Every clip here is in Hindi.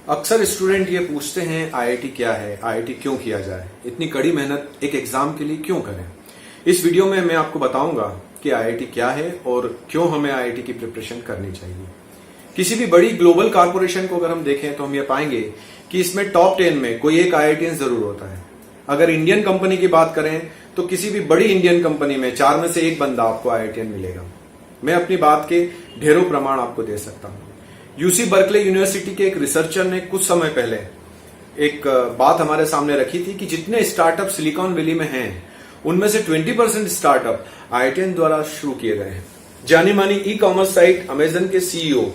अक्सर स्टूडेंट ये पूछते हैं आईआईटी क्या है, आईआईटी क्यों किया जाए, इतनी कड़ी मेहनत एक एग्जाम के लिए क्यों करें। इस वीडियो में मैं आपको बताऊंगा कि आईआईटी क्या है और क्यों हमें आईआईटी की प्रिपरेशन करनी चाहिए। किसी भी बड़ी ग्लोबल कारपोरेशन को अगर हम देखें तो हम ये पाएंगे कि इसमें टॉप 10 में कोई एक आईआईटीएन जरूर होता है। अगर इंडियन कंपनी की बात करें तो किसी भी बड़ी इंडियन कंपनी में 4 में से एक बंदा आपको आईआईटीएन मिलेगा। मैं अपनी बात के ढेरों प्रमाण आपको दे सकता हूं। यूसी बर्कले यूनिवर्सिटी के एक रिसर्चर ने कुछ समय पहले एक बात हमारे सामने रखी थी कि जितने स्टार्टअप सिलिकॉन वैली में हैं उनमें से 20% स्टार्टअप आईआईटीएन द्वारा शुरू किए गए हैं। जानी मानी ई कॉमर्स साइट अमेजन के सीईओ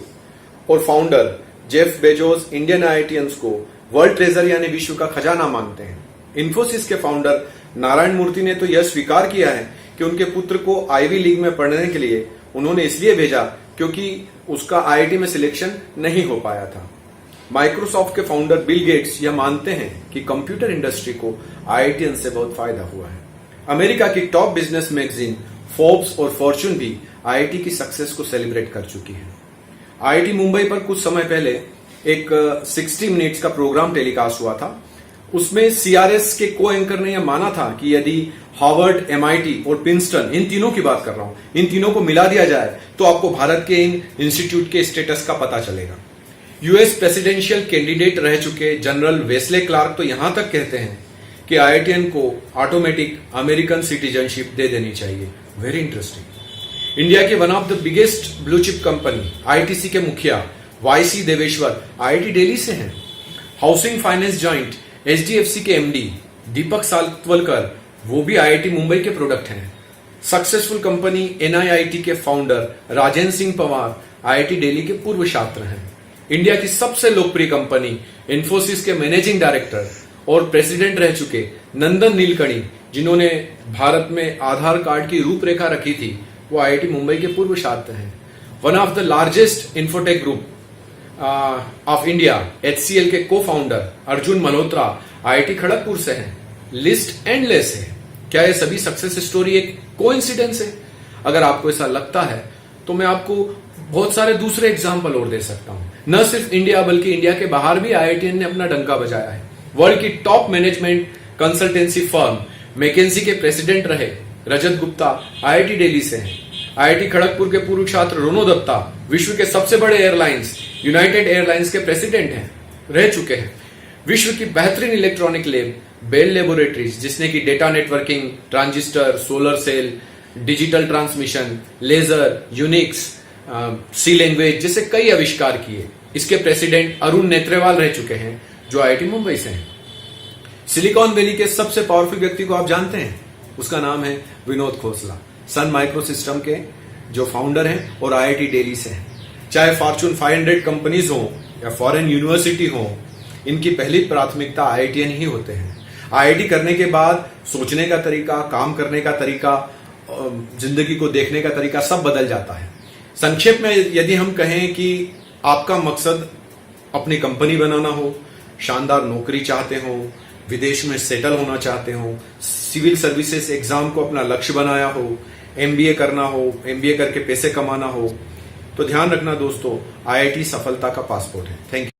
और फाउंडर जेफ बेजोस इंडियन आईआईटीएन्स को वर्ल्ड ट्रेजर यानी विश्व का खजाना मानते हैं। इन्फोसिस के फाउंडर नारायण मूर्ति ने तो यह स्वीकार किया है कि उनके पुत्र को आईवी लीग में पढ़ने के लिए उन्होंने इसलिए भेजा क्योंकि उसका आईआईटी में सिलेक्शन नहीं हो पाया था। माइक्रोसॉफ्ट के फाउंडर बिल गेट्स यह मानते हैं कि कंप्यूटर इंडस्ट्री को आईआईटीएन से बहुत फायदा हुआ है। अमेरिका की टॉप बिजनेस मैगजीन फोर्ब्स और फॉर्च्यून भी आईआईटी की सक्सेस को सेलिब्रेट कर चुकी है। आईआईटी मुंबई पर कुछ समय पहले एक 60 मिनट्स का प्रोग्राम टेलीकास्ट हुआ था। उसमें सीआरएस के को एंकर ने यह माना था कि यदि हार्वर्ड, एमआईटी और प्रिंसटन, इन तीनों की बात कर रहा हूं, इन तीनों को मिला दिया जाए तो आपको भारत के इन इंस्टीट्यूट के स्टेटस का पता चलेगा। यूएस प्रेसिडेंशियल कैंडिडेट रह चुके जनरल वेस्ले क्लार्क तो यहां तक कहते हैं कि आईआईटीएन को ऑटोमेटिक अमेरिकन सिटीजनशिप दे देनी चाहिए। Very interesting. इंडिया के one of the biggest blue chip company ITC के मुखिया वाईसी देवेश्वर आईआईटी दिल्ली से हैं। हाउसिंग फाइनेंस जॉइंट एचडीएफसी के एमडी दीपक सातवलकर वो भी आईआईटी मुंबई के प्रोडक्ट हैं। सक्सेसफुल कंपनी एनआईआईटी के फाउंडर राजेंद्र सिंह पवार आईआईटी दिल्ली के पूर्व छात्र हैं। इंडिया की सबसे लोकप्रिय कंपनी इन्फोसिस के मैनेजिंग डायरेक्टर और प्रेसिडेंट रह चुके नंदन नीलकणी, जिन्होंने भारत में आधार कार्ड की रूपरेखा रखी थी, वो आईआईटी मुंबई के पूर्व छात्र हैं। One of the largest infotech group of India HCL के को फाउंडर अर्जुन मल्होत्रा आईआईटी खड़गपुर से हैं। लिस्ट एंडलेस है। क्या ये सभी सक्सेस स्टोरी एक कोइंसिडेंस है? अगर आपको ऐसा लगता है तो मैं आपको बहुत सारे दूसरे एग्जाम्पल और दे सकता हूं। न सिर्फ इंडिया बल्कि इंडिया के बाहर भी आईआईटीएन ने अपना डंका बजाया है। वर्ल्ड की top management consultancy firm McKinsey के प्रेसिडेंट रहे रजत गुप्ता आईआईटी दिल्ली से हैं। आईआईटी खड़गपुर के पूर्व छात्र रोनो दत्ता विश्व के सबसे बड़े एयरलाइंस यूनाइटेड एयरलाइंस के प्रेसिडेंट हैं, रह चुके हैं। विश्व की बेहतरीन इलेक्ट्रॉनिक लैब बेल लेबोरेटरीज, जिसने की data networking, transistor, solar cell, digital transmission, laser, Unix, C language जैसे कई आविष्कार किए, इसके प्रेसिडेंट अरुण नेत्रेवाल रह चुके हैं जो आईआईटी मुंबई से हैं। सिलिकॉन वैली के सबसे पावरफुल व्यक्ति को आप जानते हैं, उसका नाम है Vinod Khosla, Sun micro system के जो फाउंडर हैं और आईआईटी दिल्ली से हैं। चाहे फॉर्च्यून 500 कंपनीज हो या फॉरेन यूनिवर्सिटी हो, इनकी पहली प्राथमिकता आईआईटीएन ही होते हैं। आईआईटी करने के बाद सोचने का तरीका, काम करने का तरीका, जिंदगी को देखने का तरीका सब बदल जाता है। संक्षेप में यदि हम कहें कि आपका मकसद अपनी कंपनी बनाना हो, शानदार नौकरी चाहते हो, विदेश में सेटल होना चाहते हो, सिविल सर्विसेज एग्जाम को अपना लक्ष्य बनाया हो, एमबीए करना हो, एमबीए करके पैसे कमाना हो, तो ध्यान रखना दोस्तों, आईआईटी सफलता का पासपोर्ट है। Thank you.